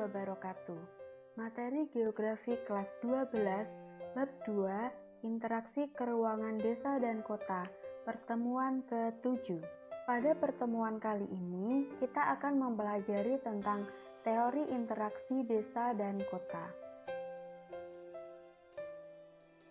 wabarakatuh. Materi Geografi kelas 12, bab 2, Interaksi Keruangan Desa dan Kota, pertemuan ke-7. Pada pertemuan kali ini, kita akan mempelajari tentang teori interaksi desa dan kota.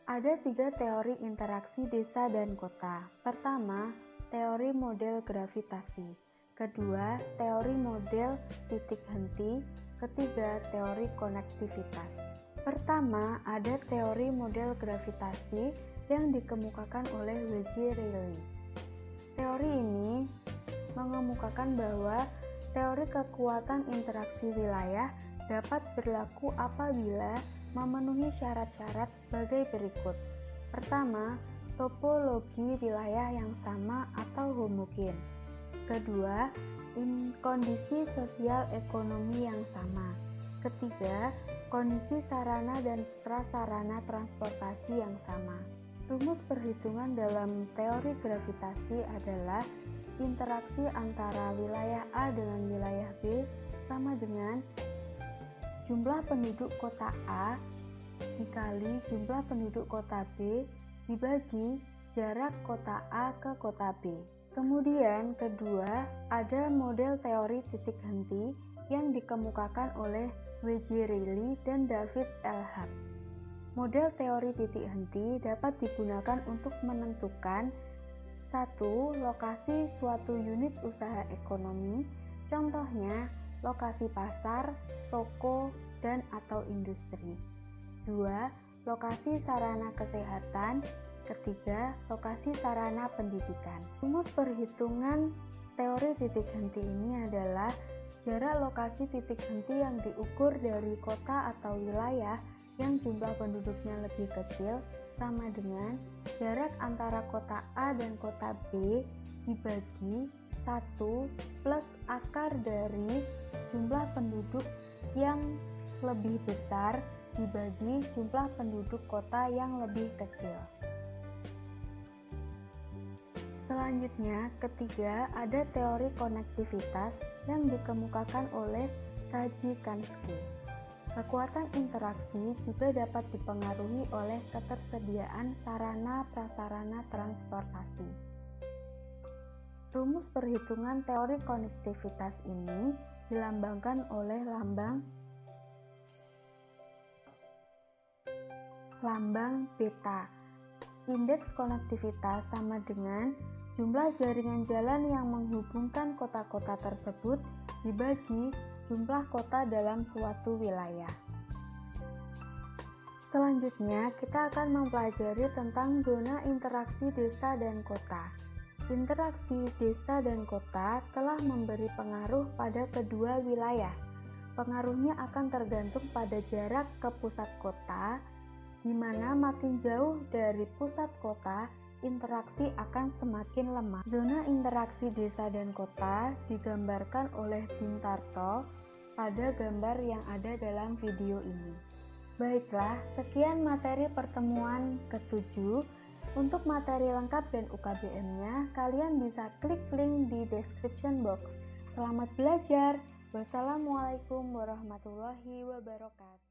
Ada 3 teori interaksi desa dan kota. Pertama, teori model gravitasi. Kedua, teori model titik henti. Ketiga, teori konektivitas. Pertama, ada teori model gravitasi yang dikemukakan oleh W.J. Reilly. Teori ini mengemukakan bahwa teori kekuatan interaksi wilayah dapat berlaku apabila memenuhi syarat-syarat sebagai berikut. Pertama, topologi wilayah yang sama atau homogen. Kedua, kondisi sosial ekonomi yang sama. Ketiga, kondisi sarana dan prasarana transportasi yang sama. Rumus perhitungan dalam teori gravitasi adalah interaksi antara wilayah A dengan wilayah B sama dengan jumlah penduduk kota A dikali jumlah penduduk kota B dibagi jarak kota A ke kota B. Kemudian kedua, ada model teori titik henti yang dikemukakan oleh W.J. Reilly dan David L. Hart. Model teori titik henti dapat digunakan untuk menentukan 1. Lokasi suatu unit usaha ekonomi, contohnya lokasi pasar, toko, dan atau industri. 2. Lokasi sarana kesehatan. Ketiga, lokasi sarana pendidikan. Rumus perhitungan teori titik henti ini adalah jarak lokasi titik henti yang diukur dari kota atau wilayah yang jumlah penduduknya lebih kecil sama dengan jarak antara kota A dan kota B dibagi 1 plus akar dari jumlah penduduk yang lebih besar dibagi jumlah penduduk kota yang lebih kecil. Selanjutnya, ketiga, ada teori konektivitas yang dikemukakan oleh Rajikansky. Kekuatan interaksi juga dapat dipengaruhi oleh ketersediaan sarana-prasarana transportasi. Rumus perhitungan teori konektivitas ini dilambangkan oleh lambang beta. Indeks konektivitas sama dengan jumlah jaringan jalan yang menghubungkan kota-kota tersebut dibagi jumlah kota dalam suatu wilayah. Selanjutnya, kita akan mempelajari tentang zona interaksi desa dan kota. Interaksi desa dan kota telah memberi pengaruh pada kedua wilayah. Pengaruhnya akan tergantung pada jarak ke pusat kota, di mana makin jauh dari pusat kota, interaksi akan semakin lemah. Zona interaksi desa dan kota digambarkan oleh Bintarto pada gambar yang ada dalam video ini. Baiklah, sekian materi pertemuan ke-7. Untuk materi lengkap dan UKBM-nya, kalian bisa klik link di description box. Selamat belajar. Wassalamualaikum warahmatullahi wabarakatuh.